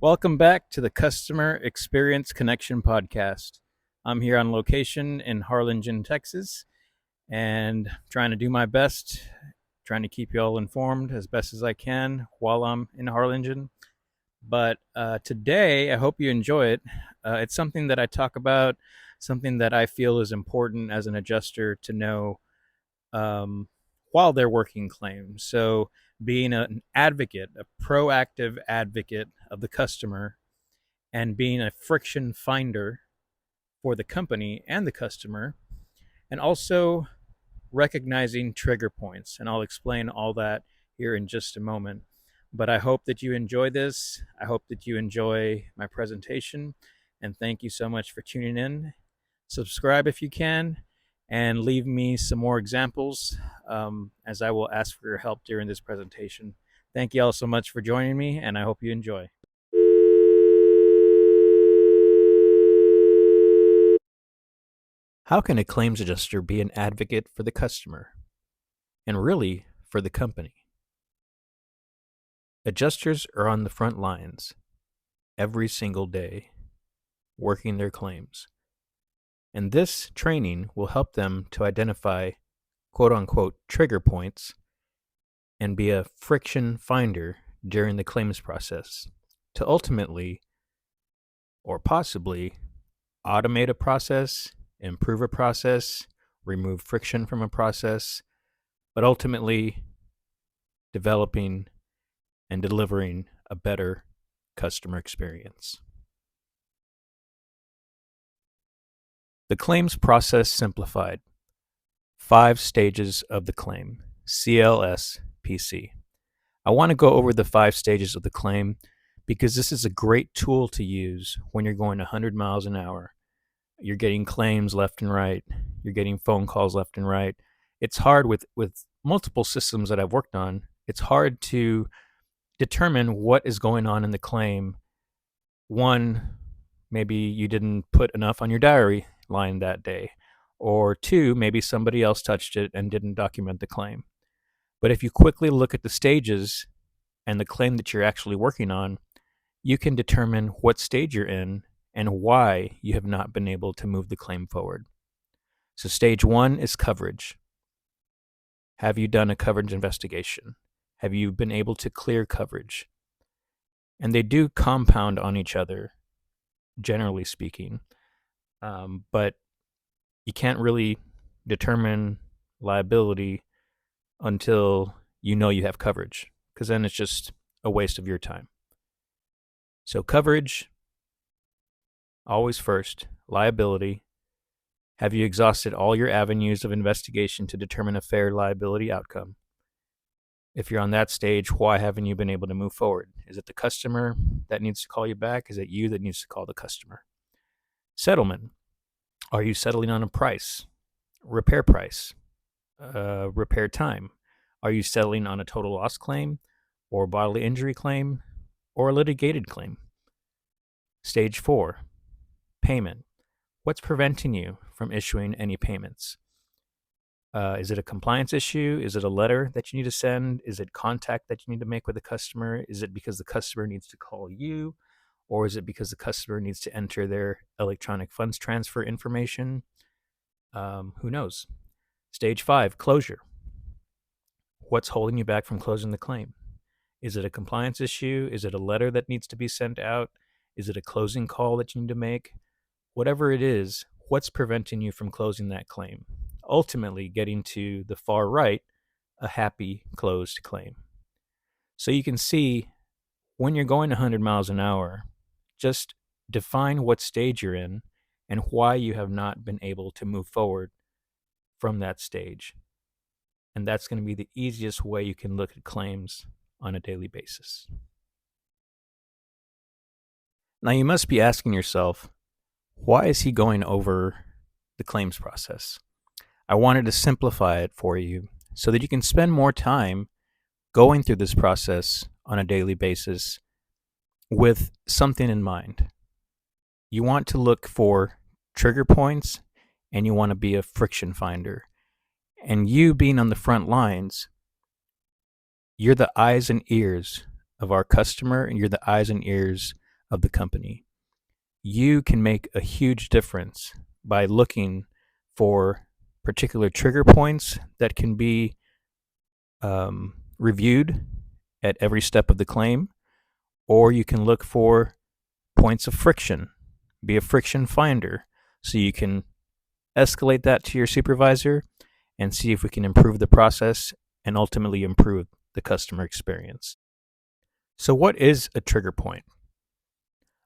Welcome back to the Customer Experience Connection podcast. I'm here on location in Harlingen, Texas, and trying to do my best, trying to keep you all informed as best as I can while I'm in Harlingen. But today, I hope you enjoy it. It's something that I talk about, something that I feel is important as an adjuster to know um, while they're working claims. So, being an advocate, a proactive advocate of the customer, and being a friction finder for the company and the customer, and also recognizing trigger points. And I'll explain all that here in just a moment. But I hope that you enjoy this. I hope that you enjoy my presentation. And thank you so much for tuning in. Subscribe if you can, and leave me some more examples as I will ask for your help during this presentation. Thank you all so much for joining me, and I hope you enjoy. How can a claims adjuster be an advocate for the customer, and really for the company? Adjusters are on the front lines every single day, working their claims. And this training will help them to identify quote unquote trigger points and be a friction finder during the claims process to ultimately, or possibly, automate a process, improve a process, remove friction from a process, but ultimately developing and delivering a better customer experience. The claims process simplified. 5 stages of the claim, CLS-PC. I want to go over the 5 stages of the claim because this is a great tool to use when you're going 100 miles an hour. You're getting claims left and right. You're getting phone calls left and right. It's hard with multiple systems that I've worked on. It's hard to determine what is going on in the claim. One, maybe you didn't put enough on your diary line that day. Or 2, maybe somebody else touched it and didn't document the claim. But if you quickly look at the stages and the claim that you're actually working on, you can determine what stage you're in and why you have not been able to move the claim forward. So stage 1 is coverage. Have you done a coverage investigation? Have you been able to clear coverage? And they do compound on each other, generally speaking. But you can't really determine liability until you know you have coverage, because then it's just a waste of your time. So coverage, always first. Liability. Have you exhausted all your avenues of investigation to determine a fair liability outcome? If you're on that stage, why haven't you been able to move forward? Is it the customer that needs to call you back? Is it you that needs to call the customer? Settlement. Are you settling on a price? Repair price? Repair time? Are you settling on a total loss claim, or bodily injury claim, or a litigated claim? Stage 4, payment. What's preventing you from issuing any payments? Is it a compliance issue? Is it a letter that you need to send? Is it contact that you need to make with the customer? Is it because the customer needs to call you? Or is it because the customer needs to enter their electronic funds transfer information? Who knows? Stage 5, closure. What's holding you back from closing the claim? Is it a compliance issue? Is it a letter that needs to be sent out? Is it a closing call that you need to make? Whatever it is, what's preventing you from closing that claim? Ultimately, getting to the far right, a happy closed claim. So you can see when you're going 100 miles an hour, just define what stage you're in and why you have not been able to move forward from that stage. And that's going to be the easiest way you can look at claims on a daily basis. Now, you must be asking yourself, why is he going over the claims process? I wanted to simplify it for you so that you can spend more time going through this process on a daily basis with something in mind. You want to look for trigger points and you want to be a friction finder. And you being on the front lines, you're the eyes and ears of our customer, and you're the eyes and ears of the company, you can make a huge difference by looking for particular trigger points that can be reviewed at every step of the claim, or you can look for points of friction, be a friction finder, so you can escalate that to your supervisor and see if we can improve the process and ultimately improve the customer experience. So, what is a trigger point?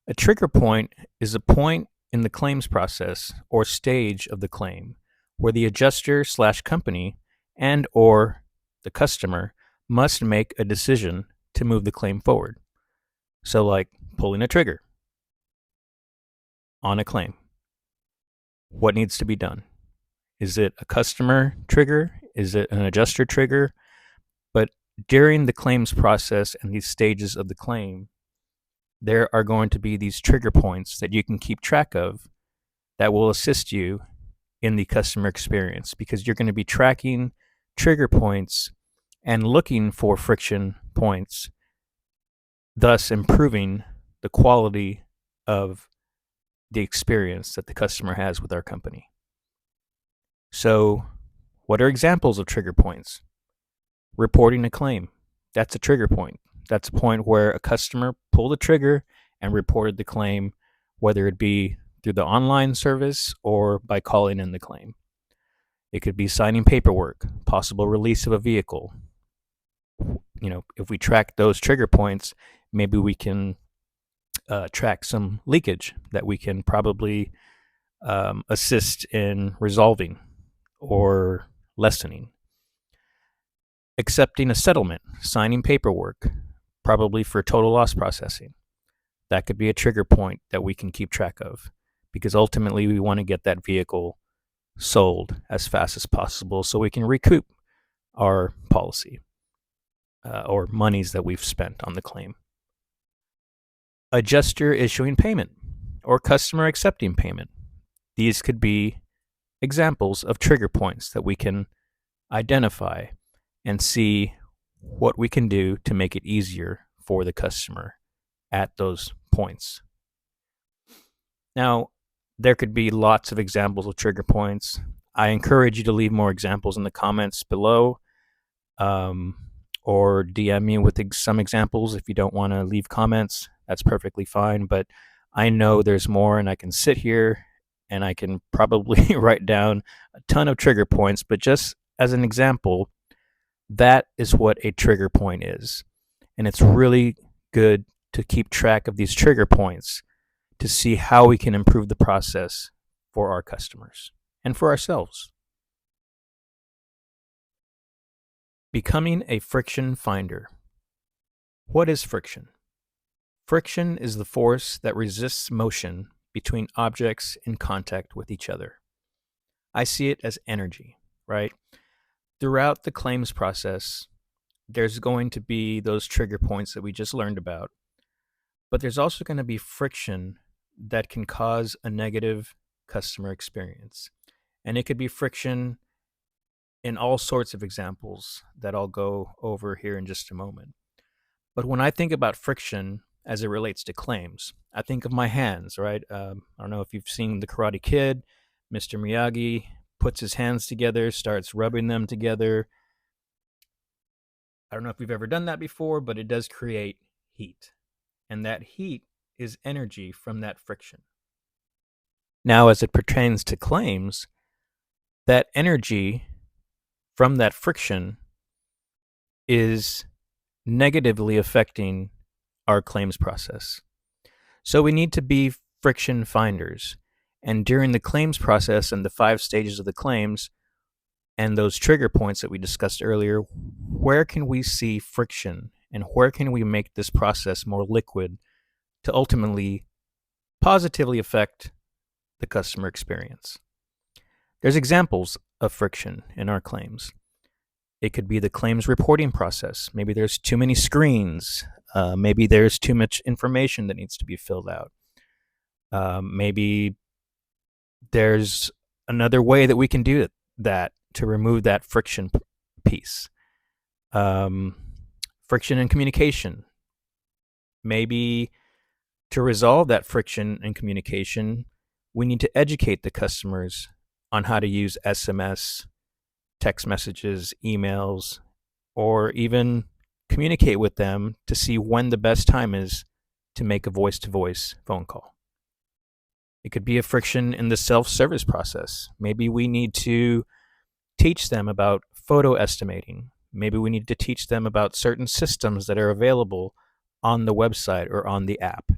A trigger point is a point in the claims process or stage of the claim where the adjuster slash company and or the customer must make a decision to move the claim forward. So like pulling a trigger on a claim. What needs to be done? Is it a customer trigger? Is it an adjuster trigger? But during the claims process and these stages of the claim, there are going to be these trigger points that you can keep track of that will assist you in the customer experience, because you're going to be tracking trigger points and looking for friction points, thus improving the quality of the experience that the customer has with our company. So, what are examples of trigger points? Reporting a claim. That's a trigger point. That's a point where a customer pulled the trigger and reported the claim, whether it be through the online service or by calling in the claim. It could be signing paperwork, possible release of a vehicle. If we track those trigger points, maybe we can track some leakage that we can probably assist in resolving or lessening. Accepting a settlement, signing paperwork, probably for total loss processing. That could be a trigger point that we can keep track of, because ultimately we want to get that vehicle sold as fast as possible so we can recoup our policy or monies that we've spent on the claim. Adjuster issuing payment or customer accepting payment. These could be examples of trigger points that we can identify and see what we can do to make it easier for the customer at those points. Now, there could be lots of examples of trigger points. I encourage you to leave more examples in the comments below, or DM me with some examples. If you don't want to leave comments, that's perfectly fine. But I know there's more, and I can sit here and I can probably write down a ton of trigger points. But just as an example, that is what a trigger point is. And it's really good to keep track of these trigger points to see how we can improve the process for our customers and for ourselves. Becoming a friction finder. What is friction? Friction is the force that resists motion between objects in contact with each other. I see it as energy, right? Throughout the claims process, there's going to be those trigger points that we just learned about, but there's also going to be friction that can cause a negative customer experience. And it could be friction in all sorts of examples that I'll go over here in just a moment. But when I think about friction as it relates to claims, I think of my hands, right? I don't know if you've seen The Karate Kid. Mr. Miyagi puts his hands together, starts rubbing them together. I don't know if we've ever done that before, but it does create heat. And that heat is energy from that friction. Now, as it pertains to claims, that energy from that friction is negatively affecting our claims process. So we need to be friction finders. And during the claims process and the 5 stages of the claims and those trigger points that we discussed earlier, where can we see friction and where can we make this process more liquid to ultimately positively affect the customer experience? There's examples of friction in our claims. It could be the claims reporting process. Maybe there's too many screens. Maybe there's too much information that needs to be filled out. Maybe there's another way that we can do that to remove that friction piece. Friction in communication. Maybe To resolve that friction in communication, we need to educate the customers on how to use SMS, text messages, emails, or even communicate with them to see when the best time is to make a voice-to-voice phone call. It could be a friction in the self-service process. Maybe we need to teach them about photo estimating. Maybe we need to teach them about certain systems that are available on the website or on the app.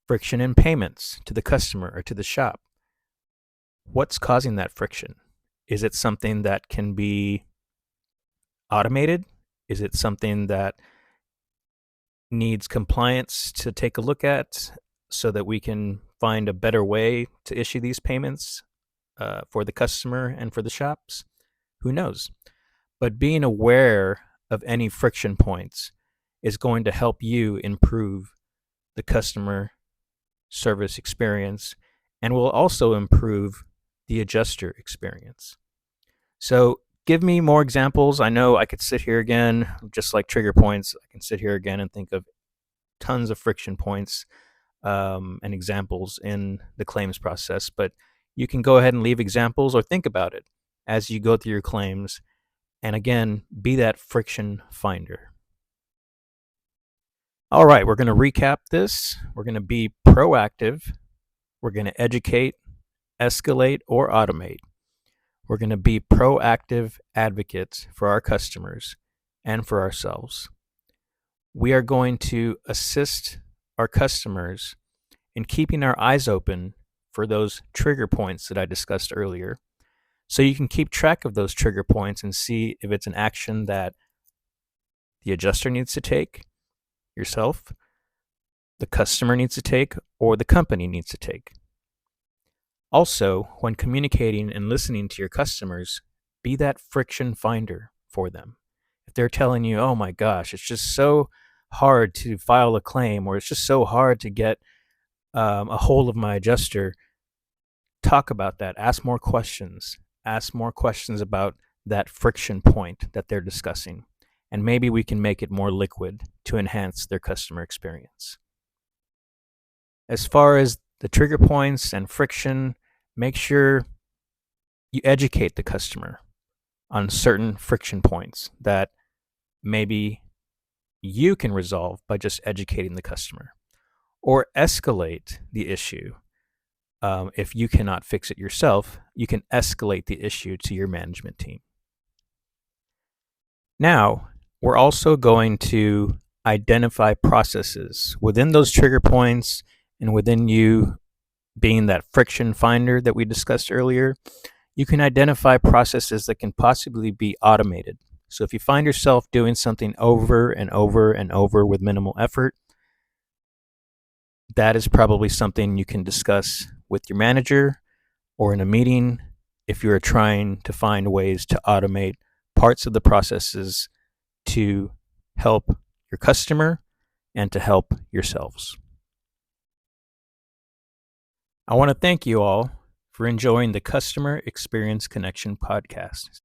Friction in payments to the customer or to the shop. What's causing that friction? Is it something that can be automated? Is it something that needs compliance to take a look at so that we can find a better way to issue these payments for the customer and for the shops? Who knows? But being aware of any friction points is going to help you improve the customer service experience and will also improve the adjuster experience. So give me more examples. I know I could sit here again, just like trigger points. I can sit here again and think of tons of friction points and examples in the claims process, but you can go ahead and leave examples or think about it as you go through your claims. And again, be that friction finder. All right, we're going to recap this. We're going to be proactive. We're going to educate, escalate, or automate. We're going to be proactive advocates for our customers and for ourselves. We are going to assist our customers in keeping our eyes open for those trigger points that I discussed earlier. So you can keep track of those trigger points and see if it's an action that the adjuster needs to take, yourself, the customer needs to take, or the company needs to take. Also, when communicating and listening to your customers, be that friction finder for them. If they're telling you, oh my gosh, it's just so hard to file a claim, or it's just so hard to get a hold of my adjuster, talk about that. Ask more questions. Ask more questions about that friction point that they're discussing. And maybe we can make it more liquid to enhance their customer experience. As far as the trigger points and friction, make sure you educate the customer on certain friction points that maybe you can resolve by just educating the customer, or escalate the issue. If you cannot fix it yourself, you can escalate the issue to your management team. Now, we're also going to identify processes within those trigger points and within you being that friction finder that we discussed earlier. You can identify processes that can possibly be automated. So if you find yourself doing something over and over and over with minimal effort, that is probably something you can discuss with your manager or in a meeting if you're trying to find ways to automate parts of the processes to help your customer and to help yourselves. I want to thank you all for enjoying the Customer Experience Connection podcast.